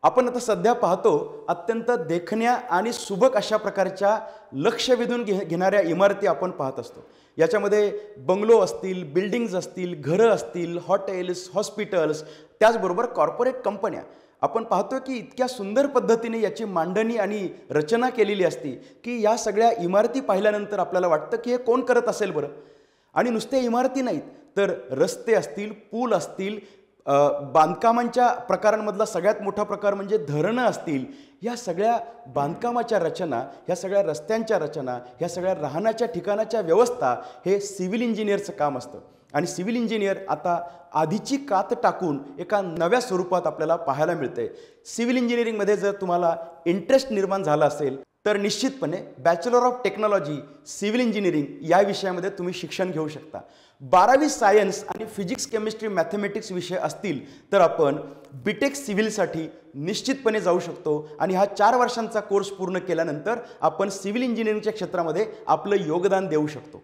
आपण आता सध्या पाहतो अत्यंत देखण्या आणि सुबक अशा प्रकारच्या लक्ष वेधून घेणाऱ्या इमारती आपण पाहत असतो। याच्यामध्ये बंगलो असतील, बिल्डिंग्स असतील, घरं असतील, हॉटेल्स, हॉस्पिटल्स, त्याचबरोबर कॉर्पोरेट कंपन्या आपण पाहतो की इतक्या सुंदर पद्धतीने याची मांडणी आणि रचना केलेली असते की या सगळ्या इमारती पाहिल्यानंतर आपल्याला वाटतं की हे कोण करत असेल बरं। आणि नुसते इमारती नाहीत तर रस्ते असतील, पूल असतील, बांधकामांच्या प्रकारांमधला सगळ्यात मोठा प्रकार म्हणजे धरणं असतील। या सगळ्या बांधकामाच्या रचना, ह्या सगळ्या रस्त्यांच्या रचना, ह्या सगळ्या राहण्याच्या ठिकाणाच्या व्यवस्था हे सिव्हिल इंजिनियरचं काम असतं। आणि सिव्हिल इंजिनियर आता आधीची कात टाकून एका नव्या स्वरूपात आपल्याला पाहायला मिळते। सिव्हिल इंजिनिअरिंगमध्ये जर तुम्हाला इंटरेस्ट निर्माण झाला असेल तर निश्चितपणे bachelor of technology civil engineering या विषयामध्ये तुम्ही शिक्षण घेऊ शकता। 12वी सायन्स आणि फिजिक्स, केमिस्ट्री, मॅथमॅटिक्स विषय असतील तर आपण बीटेक सिव्हिलसाठी निश्चितपणे जाऊ शकतो आणि हा 4 वर्षांचा कोर्स पूर्ण केल्यानंतर आपण सिव्हिल इंजिनिअरिंगच्या क्षेत्रामध्ये आपलं योगदान देऊ शकतो।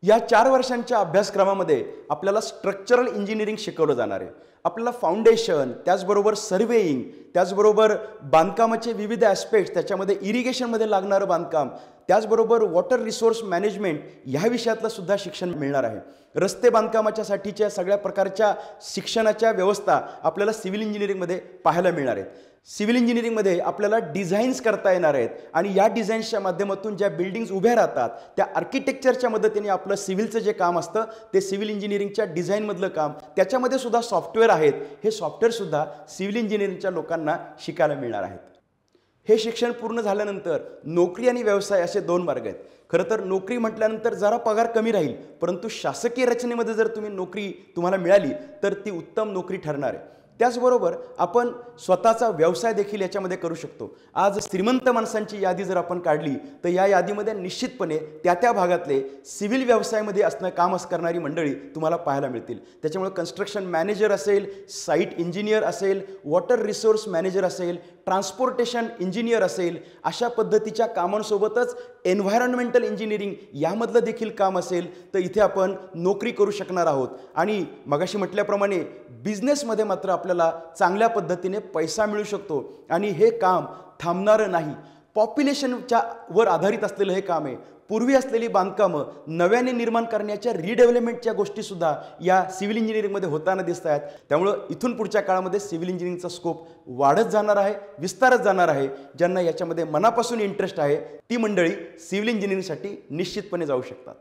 या 4 वर्षांच्या अभ्यासक्रमामध्ये आपल्याला स्ट्रक्चरल इंजिनिअरिंग शिकवलं जाणार आहे। आपल्याला फाउंडेशन, त्याचबरोबर सर्वेइंग, त्याचबरोबर बांधकामाचे विविध ॲस्पेक्ट्स, त्याच्यामध्ये इरिगेशनमध्ये लागणारं बांधकाम, त्याचबरोबर वॉटर रिसोर्स मॅनेजमेंट ह्या विषयातलं सुद्धा शिक्षण मिळणार आहे। रस्ते बांधकामाच्या साठीच्या सगळ्या प्रकारच्या शिक्षणाच्या व्यवस्था आपल्याला सिव्हिल इंजिनिअरिंगमध्ये पाहायला मिळणार आहेत। सिव्हिल इंजिनिअरिंगमध्ये आपल्याला डिझाईन्स करता येणार आहेत आणि या डिझाईन्सच्या माध्यमातून ज्या बिल्डिंग्स उभ्या राहतात त्या आर्किटेक्चरच्या मदतीने आपलं सिव्हिलचं जे काम असतं ते सिव्हिल इंजिनिअरिंगच्या डिझाईनमधलं काम, त्याच्यामध्ये सुद्धा सॉफ्टवेअर आहेत, हे सॉफ्टवेअरसुद्धा सिव्हिल इंजिनिअरिंगच्या लोकांना शिकायला मिळणार आहेत। हे शिक्षण पूर्ण झाल्यानंतर नोकरी आणि व्यवसाय असे 2 मार्ग आहेत। खरं तर नोकरी म्हटल्यानंतर जरा पगार कमी राहील, परंतु शासकीय रचनेमध्ये जर नोकरी तुम्हाला मिळाली तर ती उत्तम नोकरी ठरणार आहे। त्याचबरोबर आपण स्वतःचा व्यवसाय देखील याच्यामध्ये करू शकतो। आज श्रीमंत माणसांची यादी जर आपण काढली तर या यादीमध्ये निश्चितपणे त्या भागातले सिव्हिल व्यवसायामध्ये काम करणारी मंडळी तुम्हाला पाहायला मिळतील। त्याच्यामुळे कन्स्ट्रक्शन मॅनेजर असेल, साईट इंजिनियर असेल, वॉटर रिसोर्स मॅनेजर असेल, ट्रान्सपोर्टेशन इंजिनियर असेल, अशा पद्धतीच्या कामांसोबतच एन्व्हायरमेंटल इंजिनिअरिंग यामधलं देखील काम असेल तर इथे आपण नोकरी करू शकणार आहोत। आणि मगाशी म्हटल्याप्रमाणे बिझनेसमध्ये मात्र आपल्याला चांगल्या पद्धतीने पैसा मिळू शकतो आणि हे काम थांबणारं नाही। पॉप्युलेशनच्या वर आधारित असलेलं हे काम आहे। पूर्वी असलेली बांधकामं नव्याने निर्माण करण्याच्या रिडेव्हलपमेंटच्या गोष्टीसुद्धा या सिव्हिल इंजिनिअरिंगमध्ये होताना दिसत आहेत। त्यामुळे इथून पुढच्या काळामध्ये सिव्हिल इंजिनिअरिंगचा स्कोप वाढत जाणार आहे, विस्तारत जाणार आहे। ज्यांना याच्यामध्ये मनापासून इंटरेस्ट आहे ती मंडळी सिव्हिल इंजिनिअरिंगसाठी निश्चितपणे जाऊ शकतात।